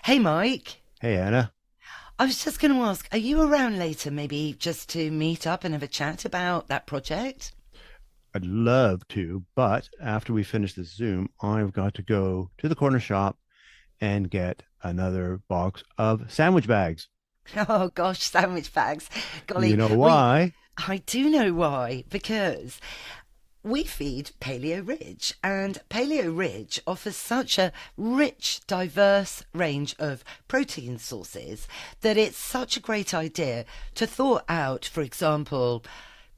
Hey, Mike. Hey Anna, I was just going to ask, are you around later, maybe just to meet up and have a chat about that project? I'd love to, but after we finish this Zoom, I've got to go to the corner shop and get another box of sandwich bags. Oh, gosh, sandwich bags. You Golly, know why? I do know why, because we feed Paleo Ridge, and Paleo Ridge offers such a rich, diverse range of protein sources that it's such a great idea to thaw out, for example,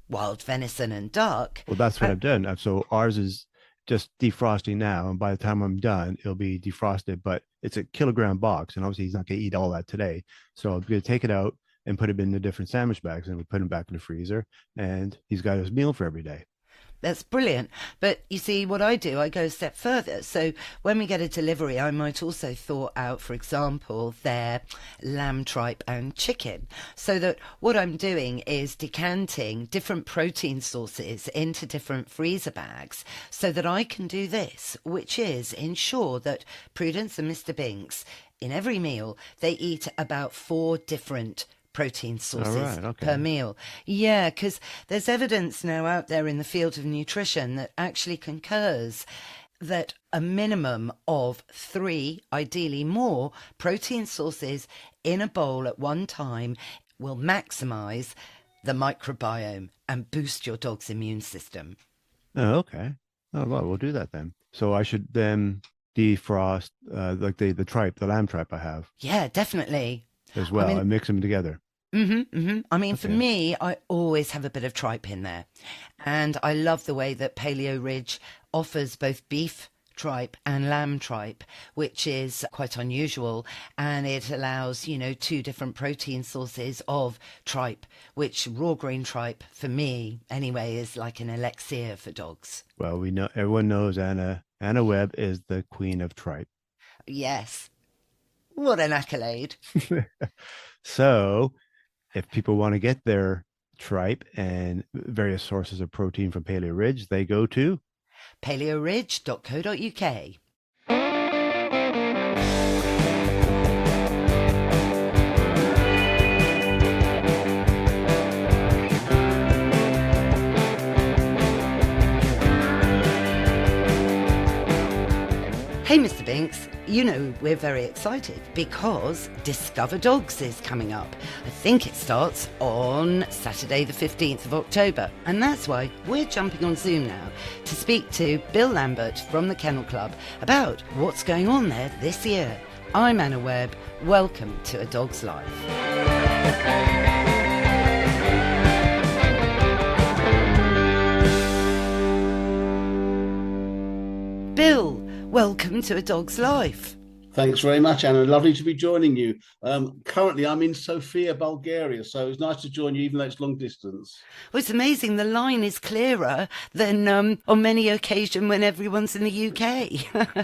wild venison and duck. Well, that's what Uh, I've done. So ours is just defrosting now, and by the time I'm done, it'll be defrosted. But it's a kilogram box, and obviously he's not going to eat all that today. So I'm going to take it out and put it in the different sandwich bags, and we put him back in the freezer, and he's got his meal for every day. That's brilliant. But you see, what I do, I go a step further. So when we get a delivery, I might also thaw out, for example, their lamb tripe and chicken. So that what I'm doing is decanting different protein sources into different freezer bags so that I can do this, which is ensure that Prudence and Mr. Binks, in every meal, they eat about four different protein All sources right, per okay. meal. Yeah, because there's evidence now out there in the field of nutrition that actually concurs that a minimum of three, ideally more, protein sources in a bowl at one time will maximize the microbiome and boost your dog's immune system. Oh, okay. Oh, well, we'll do that then. So I should then defrost like the tripe, the lamb tripe I have Yeah, definitely. as I well, mean, and mix them together. I mean, for Okay. me, I always have a bit of tripe in there. And I love the way that Paleo Ridge offers both beef tripe and lamb tripe, which is quite unusual. And it allows, two different protein sources of tripe, which raw green tripe, for me anyway, is like an elixir for dogs. Well, we know everyone knows Anna Webb is the queen of tripe. Yes. What an accolade. So if people want to get their tripe and various sources of protein from Paleo Ridge, they go to. paleoridge.co.uk. Hey, Mr. Binks, we're very excited because Discover Dogs is coming up. I think it starts on Saturday, the 15th of October, and that's why we're jumping on Zoom now to speak to Bill Lambert from the Kennel Club about what's going on there this year. I'm Anna Webb. Welcome to A Dog's Life. Bill, welcome to A Dog's Life. Thanks very much, Anna. Lovely to be joining you. Currently, I'm in Sofia, Bulgaria, so it's nice to join you, even though it's long distance. Well, it's amazing. The line is clearer than on many occasions when everyone's in the UK.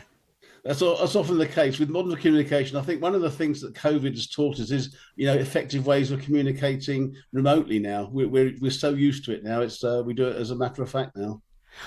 That's often the case with modern communication. I think one of the things that COVID has taught us is, effective ways of communicating remotely now. We're so used to it now. We do it as a matter of fact now.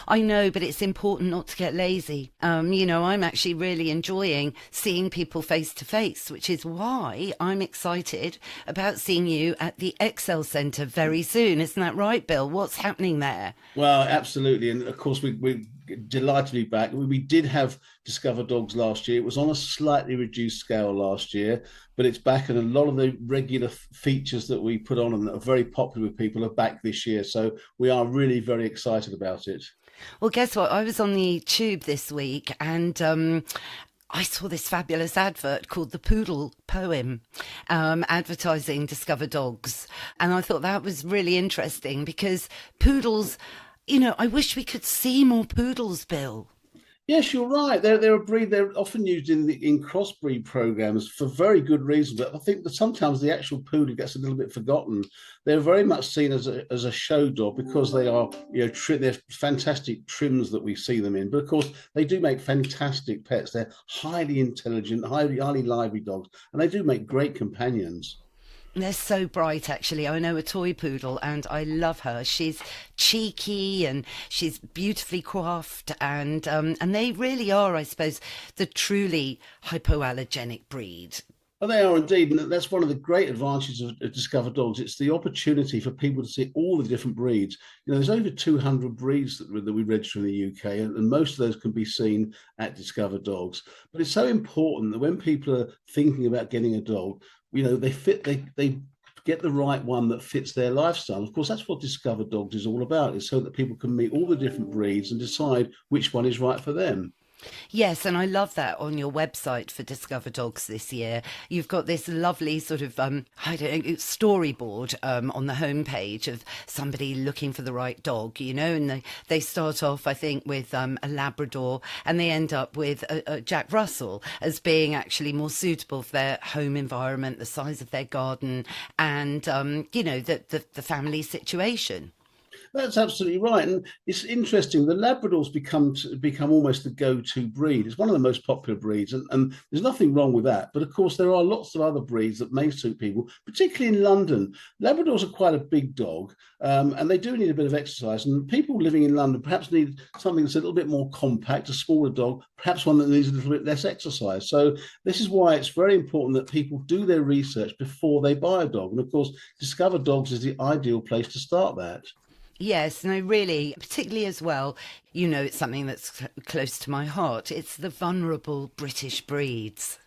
I know, but it's important not to get lazy. I'm actually really enjoying seeing people face to face, which is why I'm excited about seeing you at the Excel Centre very soon. Isn't that right, Bill? What's happening there? Well, absolutely, and of course we're delighted to be back. We did have Discover Dogs last year. It was on a slightly reduced scale last year, but it's back, and a lot of the regular features that we put on and that are very popular with people are back this year. So we are really very excited about it. Well, guess what? I was on the tube this week and I saw this fabulous advert called The Poodle Poem, advertising Discover Dogs. And I thought that was really interesting because poodles, I wish we could see more poodles, Bill. Yes, you're right. They're a breed. They're often used in crossbreed programs for very good reason. But I think that sometimes the actual poodle gets a little bit forgotten. They're very much seen as a show dog because they are they're fantastic trims that we see them in. But of course, they do make fantastic pets. They're highly intelligent, highly lively dogs, and they do make great companions. They're so bright, actually. I know a toy poodle and I love her. She's cheeky and she's beautifully coiffed, and they really are, I suppose, the truly hypoallergenic breed. Well, they are indeed, and that's one of the great advantages of Discover Dogs. It's the opportunity for people to see all the different breeds. There's over 200 breeds that we register in the UK, and most of those can be seen at Discover Dogs. But it's so important that when people are thinking about getting a dog, they get the right one that fits their lifestyle. Of course, that's what Discover Dogs is all about. It's so that people can meet all the different breeds and decide which one is right for them. Yes, and I love that on your website for Discover Dogs this year. You've got this lovely sort of I don't know, storyboard on the homepage of somebody looking for the right dog, and they start off, I think, with a Labrador, and they end up with a Jack Russell as being actually more suitable for their home environment, the size of their garden, and the family situation. That's absolutely right, and it's interesting. The Labradors become almost the go-to breed. It's one of the most popular breeds, and there's nothing wrong with that. But of course, there are lots of other breeds that may suit people, particularly in London. Labradors are quite a big dog, and they do need a bit of exercise. And people living in London perhaps need something that's a little bit more compact, a smaller dog, perhaps one that needs a little bit less exercise. So this is why it's very important that people do their research before they buy a dog. And of course, Discover Dogs is the ideal place to start that. Yes, no, really, particularly as well, it's something that's close to my heart. It's the vulnerable British breeds.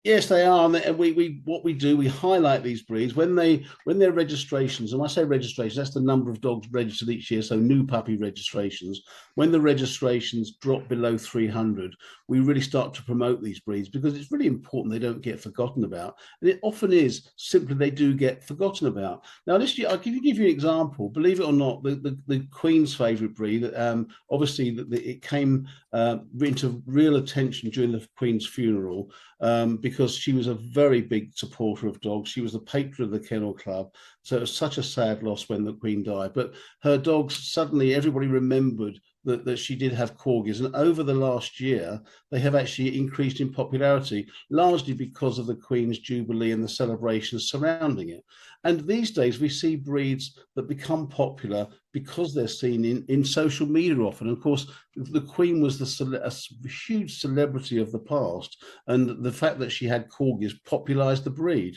Yes, they are. And we highlight these breeds when their registrations. And when I say registrations, that's the number of dogs registered each year. So new puppy registrations. When the registrations drop below 300, we really start to promote these breeds because it's really important they don't get forgotten about. And it often is simply they do get forgotten about. Now, this year, I'll give you an example. Believe it or not, the Queen's favourite breed. Obviously, it came into real attention during the Queen's funeral. Because she was a very big supporter of dogs. She was the patron of the Kennel Club. So it was such a sad loss when the Queen died. But her dogs, suddenly everybody remembered that she did have corgis. And over the last year, they have actually increased in popularity, largely because of the Queen's Jubilee and the celebrations surrounding it. And these days, we see breeds that become popular because they're seen in social media often. And of course, the Queen was a huge celebrity of the past. And the fact that she had corgis popularised the breed.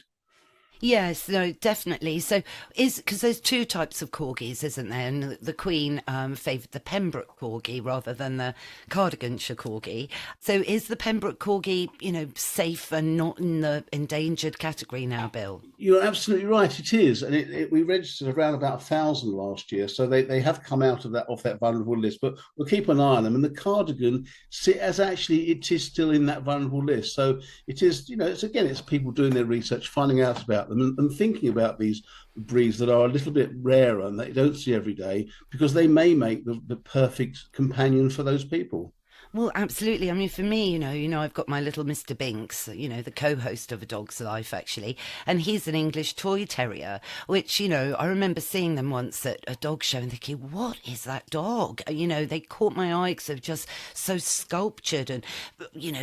Yes, no, definitely. So because there's two types of corgis, isn't there? And the Queen favoured the Pembroke corgi rather than the Cardiganshire corgi. So is the Pembroke corgi, safe and not in the endangered category now, Bill? You're absolutely right. It is, and we registered around about 1,000 last year, so they have come out of that vulnerable list. But we'll keep an eye on them. And the Cardigan, it is still in that vulnerable list. So it is, it's people doing their research, finding out about them, and thinking about these breeds that are a little bit rarer and that you don't see every day because they may make the perfect companion for those people. Well, absolutely. I mean, for me, I've got my little Mr. Binks, the co-host of A Dog's Life, actually, and he's an English toy terrier, which, I remember seeing them once at a dog show and thinking, what is that dog? They caught my eye because they're just so sculptured and,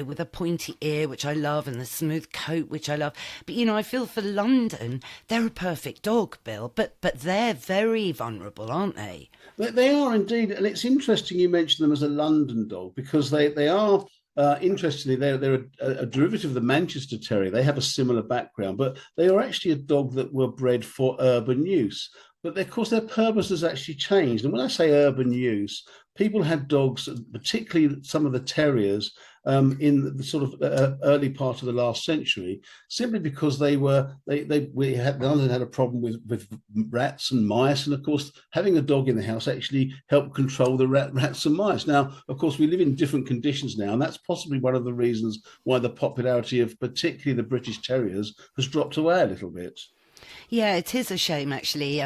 with a pointy ear, which I love, and the smooth coat, which I love. But, I feel for London, they're a perfect dog, Bill, but they're very vulnerable, aren't they? They are indeed, and it's interesting you mentioned them as a London dog because they are. Interestingly, they're a derivative of the Manchester Terrier. They have a similar background, but they are actually a dog that were bred for urban use. But of course, their purpose has actually changed. And when I say urban use, people had dogs, particularly some of the terriers, in the sort of early part of the last century, simply because London had a problem with rats and mice, and of course, having a dog in the house actually helped control the rats and mice. Now, of course, we live in different conditions now, and that's possibly one of the reasons why the popularity of particularly the British Terriers has dropped away a little bit. Yeah, it is a shame actually,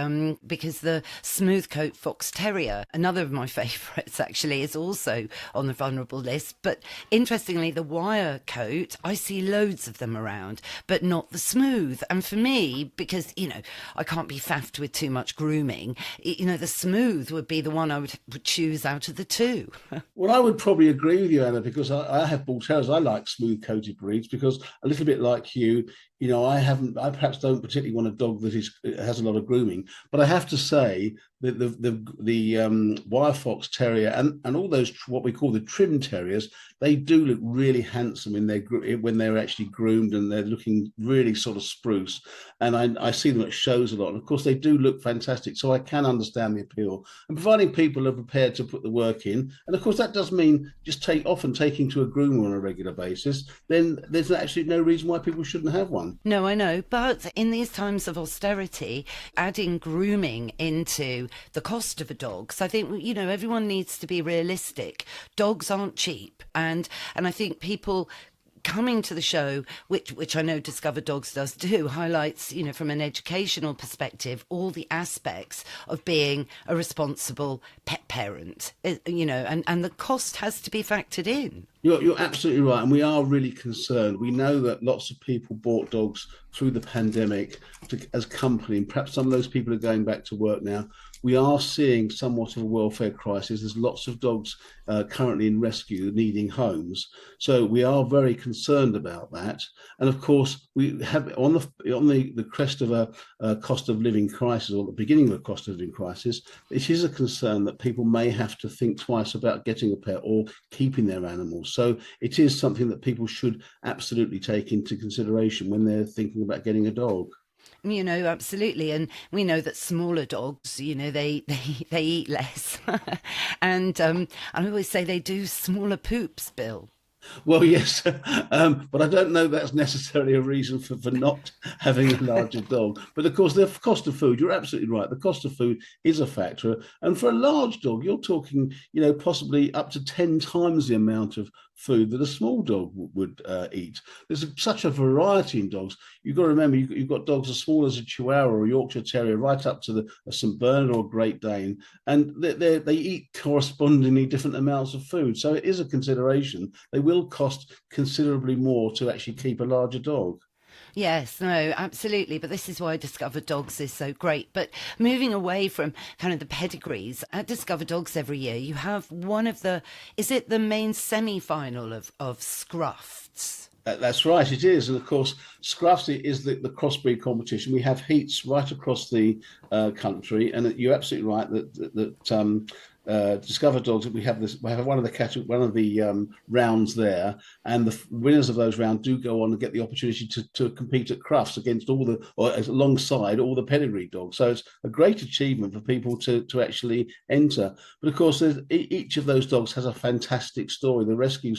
because the smooth coat fox terrier, another of my favourites actually, is also on the vulnerable list. But interestingly, the wire coat, I see loads of them around, but not the smooth. And for me, because I can't be faffed with too much grooming, the smooth would be the one I would choose out of the two. Well, I would probably agree with you, Anna, because I have bull terriers. I like smooth coated breeds because a little bit like you, I perhaps don't particularly want a dog that has a lot of grooming, but I have to say that the wire fox terrier and all those what we call the trim terriers, they do look really handsome when they're actually groomed and they're looking really sort of spruce. And I see them at shows a lot, and of course they do look fantastic. So I can understand the appeal, and providing people are prepared to put the work in, and of course that does mean just taking to a groomer on a regular basis. Then there's actually no reason why people shouldn't have one. No, I know. But in these times of austerity, adding grooming into the cost of a dog. So I think, everyone needs to be realistic. Dogs aren't cheap. And I think people coming to the show, which I know Discover Dogs does do, highlights, from an educational perspective, all the aspects of being a responsible pet parent, and the cost has to be factored in. You're absolutely right. And we are really concerned. We know that lots of people bought dogs through the pandemic as company, and perhaps some of those people are going back to work now. We are seeing somewhat of a welfare crisis. There's lots of dogs currently in rescue needing homes. So we are very concerned about that. And of course, we have on the crest of a cost of living crisis, or the beginning of a cost of living crisis, it is a concern that people may have to think twice about getting a pet or keeping their animals. So it is something that people should absolutely take into consideration when they're thinking about getting a dog. Absolutely. And we know that smaller dogs, they eat less. And I always say they do smaller poops, Bill. Well, yes, but I don't know that's necessarily a reason for not having a larger dog. But of course, the cost of food, you're absolutely right. The cost of food is a factor. And for a large dog, you're talking, possibly up to 10 times the amount of food that a small dog would eat. There's such a variety in dogs. You've got to remember, you've got dogs as small as a Chihuahua or a Yorkshire Terrier, right up to a St. Bernard or a Great Dane, and they eat correspondingly different amounts of food. So it is a consideration. They will cost considerably more to actually keep a larger dog. Yes, no, absolutely. But this is why Discover Dogs is so great. But moving away from kind of the pedigrees, at Discover Dogs every year, you have is it the main semi-final of Scruffs? That's right, it is. And of course, Scruffs is the crossbreed competition. We have heats right across the country. And you're absolutely right that Discover Dogs, we have one of the rounds there, and the winners of those rounds do go on and get the opportunity to compete at Crufts against alongside all the pedigree dogs. So it's a great achievement for people to actually enter. But of course, each of those dogs has a fantastic story. The rescue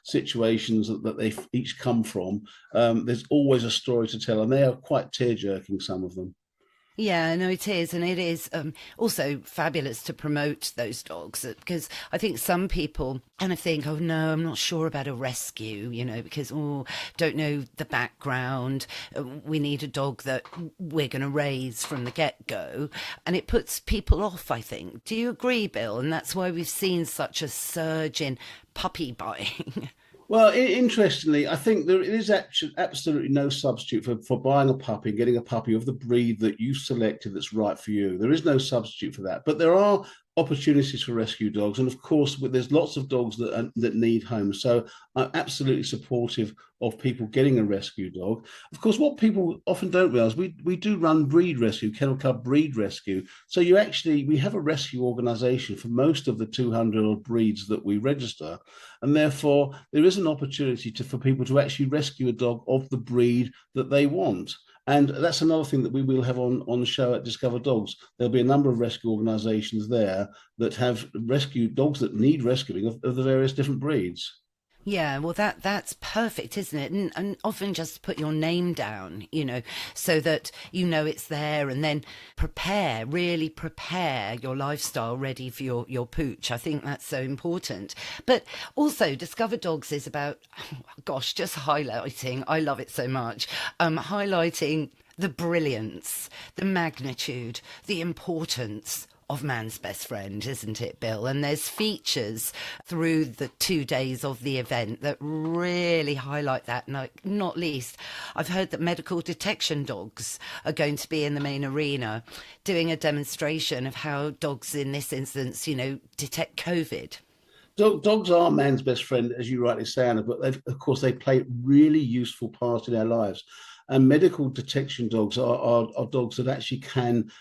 situations that they each come from, there's always a story to tell, and they are quite tear-jerking, some of them. Yeah, no, it is. And it is also fabulous to promote those dogs because I think some people kind of think, oh, no, I'm not sure about a rescue, because, don't know the background. We need a dog that we're going to raise from the get-go. And it puts people off, I think. Do you agree, Bill? And that's why we've seen such a surge in puppy buying. Well, interestingly, I think there is actually absolutely no substitute for buying a puppy and getting a puppy of the breed that you selected that's right for you. There is no substitute for that. But there are opportunities for rescue dogs. And of course, there's lots of dogs that need homes. So I'm absolutely supportive of people getting a rescue dog. Of course, what people often don't realize, we do run breed rescue, Kennel Club breed rescue. So we have a rescue organization for most of the 200 odd breeds that we register. And therefore, there is an opportunity for people to actually rescue a dog of the breed that they want. And that's another thing that we will have on the show at Discover Dogs. There'll be a number of rescue organisations there that have rescue dogs that need rescuing of the various different breeds. Yeah, well, that's perfect, isn't it? And often just put your name down, so that it's there, and then really prepare your lifestyle ready for your pooch. I think that's so important. But also, Discover Dogs is about, just highlighting, I love it so much, highlighting the brilliance, the magnitude, the importance of man's best friend, isn't it, Bill? And there's features through the 2 days of the event that really highlight that. Not least, I've heard that medical detection dogs are going to be in the main arena doing a demonstration of how dogs in this instance, detect COVID. Dogs are man's best friend, as you rightly say, Anna, but of course they play a really useful part in our lives. And medical detection dogs are dogs that actually can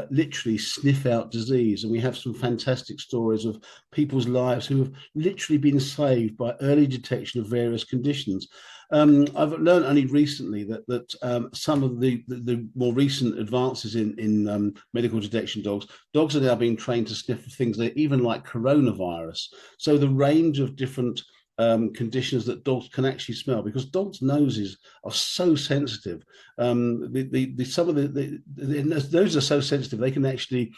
literally sniff out disease. And we have some fantastic stories of people's lives who have literally been saved by early detection of various conditions. I've learned only recently that some of the more recent advances in medical detection dogs are now being trained to sniff for things that even like coronavirus. So the range of different conditions that dogs can actually smell, because dogs' noses are so sensitive. Some of the noses are so sensitive they can actually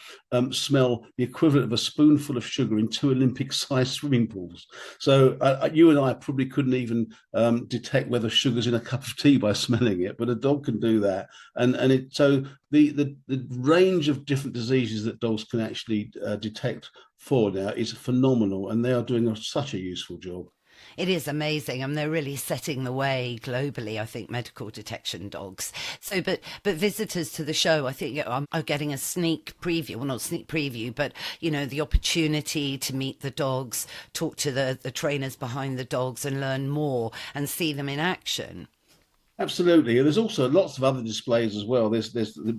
smell the equivalent of a spoonful of sugar in two Olympic-sized swimming pools. So you and I probably couldn't even detect whether sugar's in a cup of tea by smelling it, but a dog can do that. The range of different diseases that dogs can actually detect for now is phenomenal, and they are doing such a useful job. It is amazing, and they're really setting the way globally, I think, medical detection dogs. So, but visitors to the show, I think, are getting a sneak preview, well, not sneak preview, but, the opportunity to meet the dogs, talk to the trainers behind the dogs and learn more and see them in action. Absolutely, and there's also lots of other displays as well. There's the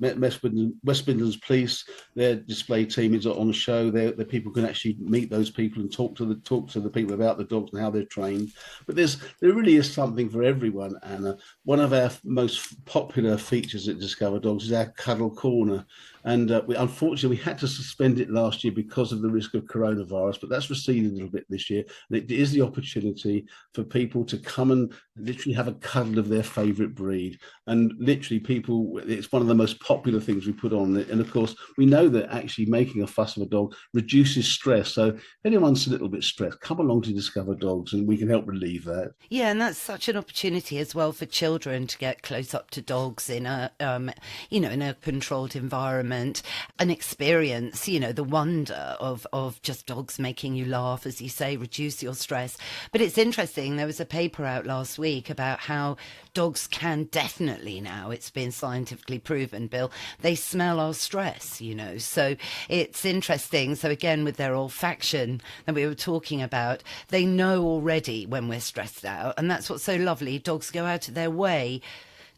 West Midlands Police. Their display team is on the show. There people can actually meet those people and talk to the people about the dogs and how they're trained. But there really is something for everyone. Anna, one of our most popular features at Discover Dogs is our Cuddle Corner, and unfortunately we had to suspend it last year because of the risk of coronavirus. But that's receded a little bit this year, and it is the opportunity for people to come and literally have a cuddle of their favourite breed. And literally it's one of the most popular things we put on. And of course, we know that actually making a fuss of a dog reduces stress. So if anyone's a little bit stressed, come along to Discover Dogs and we can help relieve that. Yeah, and that's such an opportunity as well for children to get close up to dogs in in a controlled environment and experience, the wonder of just dogs making you laugh, as you say, reduce your stress. But it's interesting, there was a paper out last week about how dogs can definitely now, it's been scientifically proven, Bill, they smell our stress, So it's interesting. So again, with their olfaction that we were talking about, they know already when we're stressed out. And that's what's so lovely. Dogs go out of their way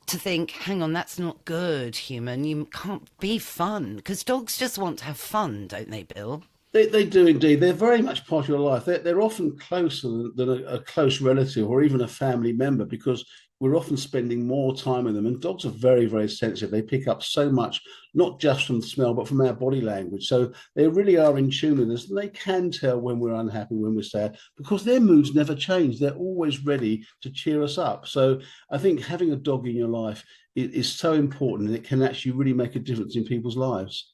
to think, hang on, that's not good, human. You can't be fun. Because dogs just want to have fun, don't they, Bill? They do indeed. They're very much part of your life. They're often closer than a close relative or even a family member, because we're often spending more time with them. And dogs are very, very sensitive. They pick up so much, not just from the smell, but from our body language. So they really are in tune with us. And they can tell when we're unhappy, when we're sad, because their moods never change. They're always ready to cheer us up. So I think having a dog in your life is so important, and it can actually really make a difference in people's lives.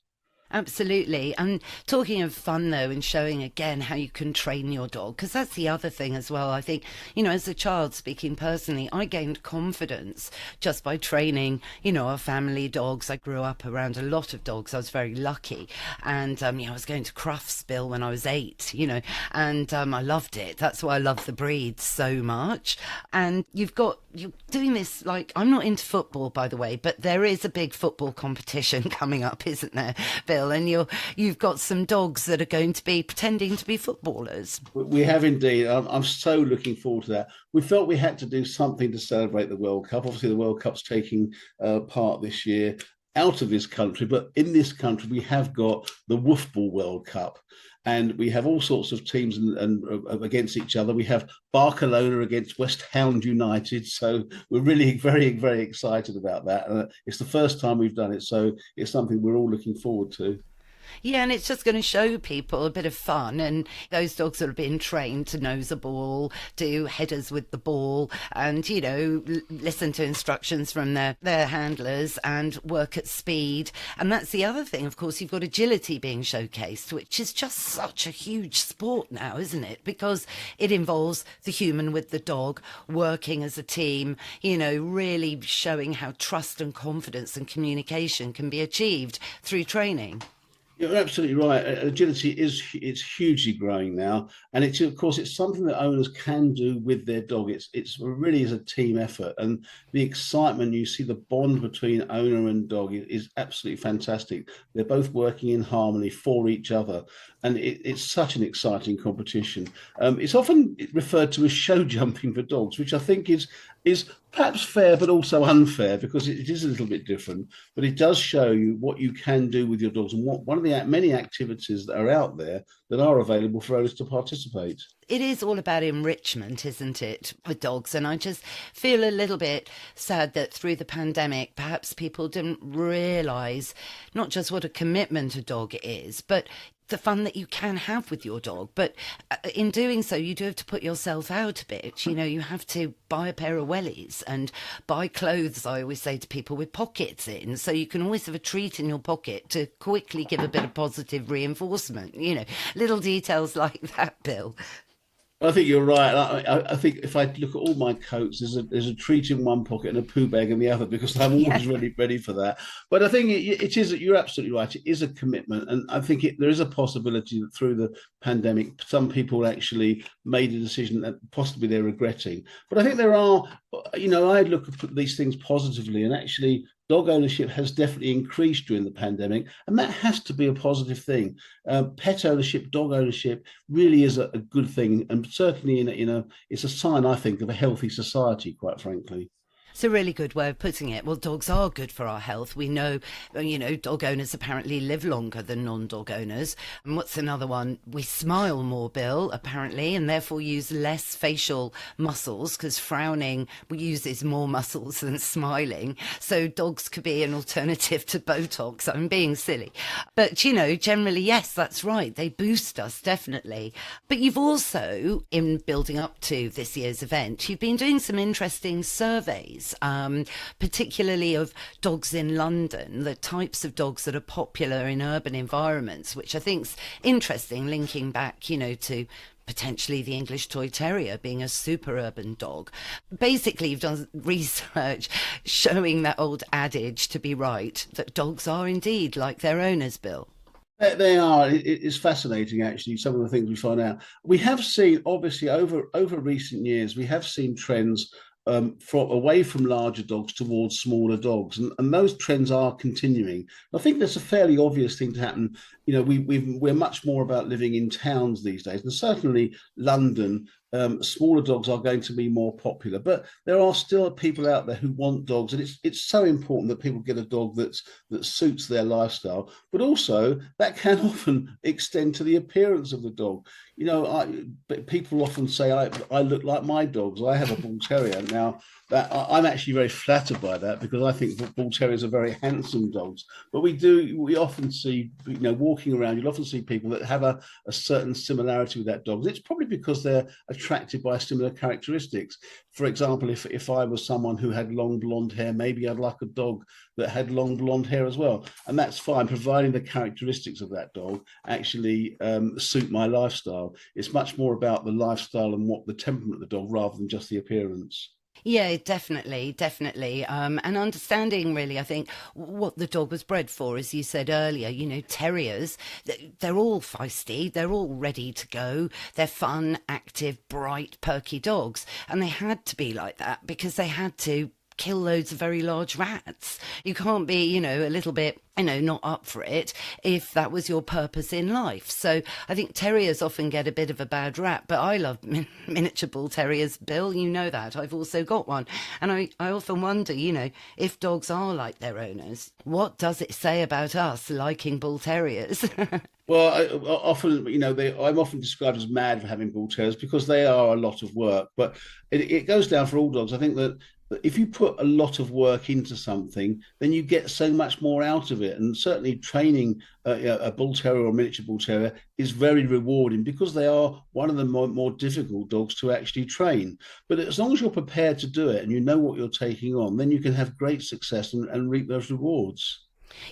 Absolutely. And talking of fun, though, and showing again how you can train your dog, because that's the other thing as well. I think, as a child, speaking personally, I gained confidence just by training, our family dogs. I grew up around a lot of dogs. I was very lucky. And, I was going to Crufts, Bill, when I was 8, and I loved it. That's why I love the breed so much. And you're doing this, like, I'm not into football, by the way, but there is a big football competition coming up, isn't there, Bill? And you've got some dogs that are going to be pretending to be footballers. We have indeed. I'm so looking forward to that. We felt we had to do something to celebrate the World Cup. Obviously, the World Cup's taking part this year out of this country, but in this country we have got the Woofball World Cup, and we have all sorts of teams and against each other. We have Barcelona against West Ham United, so we're really very, very excited about that. It's the first time we've done it, so it's something we're all looking forward to. Yeah, and it's just going to show people a bit of fun. And those dogs that have been trained to nose a ball, do headers with the ball, and, listen to instructions from their handlers and work at speed. And that's the other thing. Of course, you've got agility being showcased, which is just such a huge sport now, isn't it? Because it involves the human with the dog working as a team, really showing how trust and confidence and communication can be achieved through training. You're absolutely right. Agility it's hugely growing now, and it's of course it's something that owners can do with their dog. It's really is a team effort, and the excitement you see, the bond between owner and dog is absolutely fantastic. They're both working in harmony for each other, and it's such an exciting competition. It's often referred to as show jumping for dogs, which I think is perhaps fair but also unfair because it is a little bit different, but it does show you what you can do with your dogs and what one of the many activities that are out there that are available for owners to participate. It is all about enrichment, isn't it, with dogs? And I just feel a little bit sad that through the pandemic, perhaps people didn't realise not just what a commitment a dog is, but the fun that you can have with your dog. But in doing so, you do have to put yourself out a bit. You know, you have to buy a pair of wellies and buy clothes, I always say to people, with pockets in. So you can always have a treat in your pocket to quickly give a bit of positive reinforcement. You know, little details like that, Bill. I think you're right. I think if I look at all my coats, there's a treat in one pocket and a poo bag in the other because I'm Yeah. always ready for that. But I think it is. You're absolutely right. It is a commitment, and I think there is a possibility that through the pandemic, some people actually made a decision that possibly they're regretting. But I think there are. I look at these things positively, and actually, dog ownership has definitely increased during the pandemic, and that has to be a positive thing. Pet ownership, dog ownership, really is a good thing, and certainly it's a sign, I think, of a healthy society. Quite frankly. It's a really good way of putting it. Well, dogs are good for our health. We know, dog owners apparently live longer than non-dog owners. And what's another one? We smile more, Bill, apparently, and therefore use less facial muscles because frowning uses more muscles than smiling. So dogs could be an alternative to Botox. I'm being silly. But, generally, yes, that's right. They boost us, definitely. But you've also, in building up to this year's event, you've been doing some interesting surveys, particularly of dogs in London, the types of dogs that are popular in urban environments, which I think's interesting, linking back, to potentially the English Toy Terrier being a super urban dog. Basically, you've done research showing that old adage to be right, that dogs are indeed like their owners, Bill. They are. It's fascinating, actually. Some of the things we find out. We have seen, obviously, over recent years, we have seen trends from away from larger dogs towards smaller dogs, and those trends are continuing. I think that's a fairly obvious thing to happen. We're much more about living in towns these days, and certainly London. Smaller dogs are going to be more popular, but there are still people out there who want dogs, and it's so important that people get a dog that suits their lifestyle. But also that can often extend to the appearance of the dog. People often say I look like my dogs. I have a bull terrier now. That I'm actually very flattered by that because I think that bull terriers are very handsome dogs. But we often see, walking around, you'll often see people that have a certain similarity with that dog. It's probably because they're attracted by similar characteristics. For example, if I was someone who had long blonde hair, maybe I'd like a dog that had long blonde hair as well. And that's fine, providing the characteristics of that dog actually suit my lifestyle. It's much more about the lifestyle and what the temperament of the dog rather than just the appearance. Yeah, definitely, definitely. And understanding really, I think, what the dog was bred for, as you said earlier, terriers, they're all feisty, they're all ready to go, they're fun, active, bright, perky dogs. And they had to be like that because they had to kill loads of very large rats. You can't be, a little bit, not up for it if that was your purpose in life. So I think terriers often get a bit of a bad rap, but I love miniature bull terriers, Bill. You know that. I've also got one. And I often wonder, if dogs are like their owners, what does it say about us liking bull terriers? Well, I'm often described as mad for having bull terriers because they are a lot of work. But it goes down for all dogs. I think that if you put a lot of work into something, then you get so much more out of it. And certainly training a bull terrier or miniature bull terrier is very rewarding because they are one of the more difficult dogs to actually train. But as long as you're prepared to do it and you know what you're taking on, then you can have great success and reap those rewards.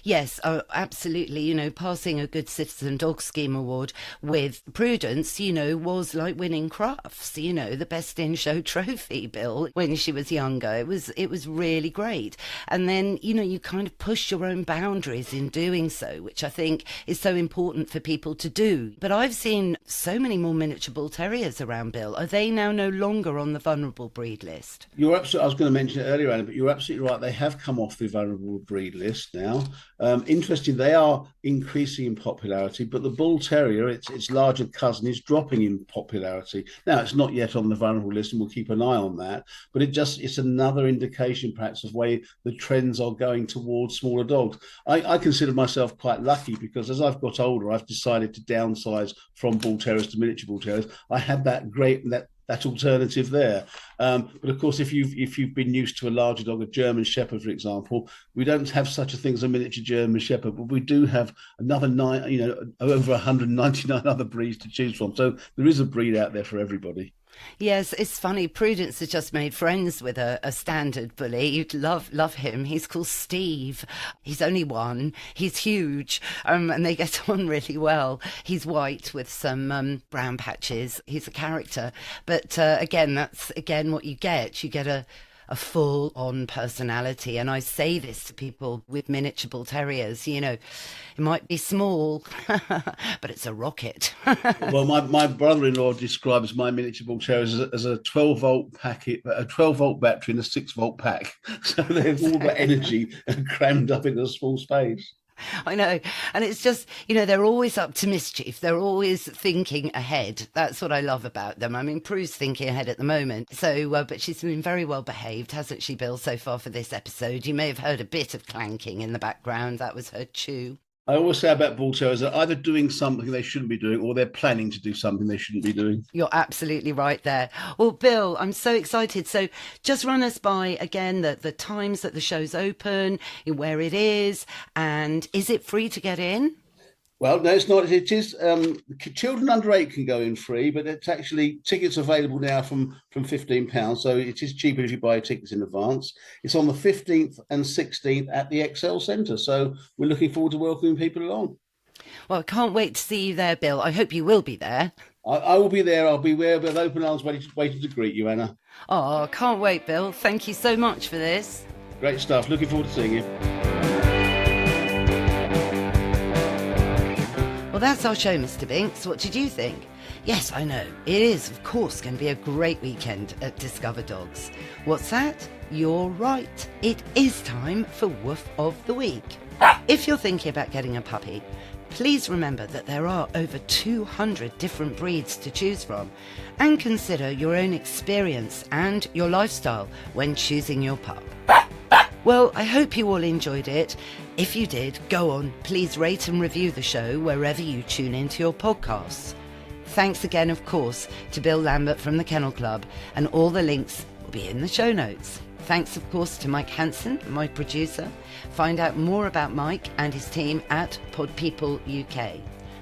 Yes, oh, absolutely. You know, passing a Good Citizen Dog Scheme Award with Prudence, you know, was like winning Crufts, you know, the Best in Show trophy, Bill, when she was younger. It was really great. And then, you know, you kind of push your own boundaries in doing so, which I think is so important for people to do. But I've seen so many more miniature bull terriers around, Bill. Are they now no longer on the vulnerable breed list? You're absolutely. I was going to mention it earlier, Anna, but you're absolutely right. They have come off the vulnerable breed list now. Interesting, they are increasing in popularity, but the bull terrier, its larger cousin, is dropping in popularity. Now, it's not yet on the vulnerable list, and we'll keep an eye on that. But it's another indication, perhaps, of where the trends are going towards smaller dogs. I consider myself quite lucky because as I've got older, I've decided to downsize from bull terriers to miniature bull terriers. I had that alternative there. But of course, if you've been used to a larger dog, a German Shepherd, for example, we don't have such a thing as a miniature German Shepherd, but we do have another over 199 other breeds to choose from. So there is a breed out there for everybody. Yes, it's funny. Prudence has just made friends with a standard bully. You'd love him. He's called Steve. He's only one. He's huge, and they get on really well. He's white with some brown patches. He's a character. But again, that's again what you get. You get a full-on personality. And I say this to people with miniature bull terriers, you know, it might be small, but it's a rocket. Well, my brother-in-law describes my miniature bull terriers as a 12-volt packet, a 12-volt battery in a 6-volt pack. So there's all the energy crammed up in a small space. I know. And it's just, you know, they're always up to mischief. They're always thinking ahead. That's what I love about them. I mean, Prue's thinking ahead at the moment. So, but she's been very well behaved, hasn't she, Bill, so far for this episode? You may have heard a bit of clanking in the background. That was her chew. I always say about bull terriers, they're either doing something they shouldn't be doing or they're planning to do something they shouldn't be doing. You're absolutely right there. Well, Bill, I'm so excited. So just run us by, again, the times that the show's open, where it is, and is it free to get in? Well, no, it's not. It is. Children under 8 can go in free, but it's actually tickets available now from £15. So it is cheaper if you buy tickets in advance. It's on the 15th and 16th at the Excel Centre. So we're looking forward to welcoming people along. Well, I can't wait to see you there, Bill. I hope you will be there. I will be there. I'll be there with open arms waiting to greet you, Anna. Oh, can't wait, Bill. Thank you so much for this. Great stuff. Looking forward to seeing you. Well, that's our show, Mr. Binks. What did you think? Yes, I know. It is, of course, going to be a great weekend at Discover Dogs. What's that? You're right. It is time for Woof of the Week. If you're thinking about getting a puppy, please remember that there are over 200 different breeds to choose from, and consider your own experience and your lifestyle when choosing your pup. Well, I hope you all enjoyed it. If you did, go on, please rate and review the show wherever you tune into your podcasts. Thanks again, of course, to Bill Lambert from the Kennel Club, and all the links will be in the show notes. Thanks, of course, to Mike Hansen, my producer. Find out more about Mike and his team at Pod People UK.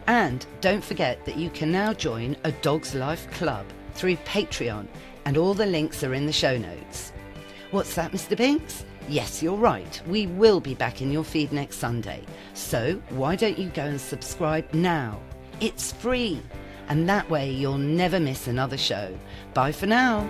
And don't forget that you can now join a Dog's Life Club through Patreon, and all the links are in the show notes. What's that, Mr. Binks? Yes, you're right. We will be back in your feed next Sunday. So why don't you go and subscribe now? It's free. And that way you'll never miss another show. Bye for now.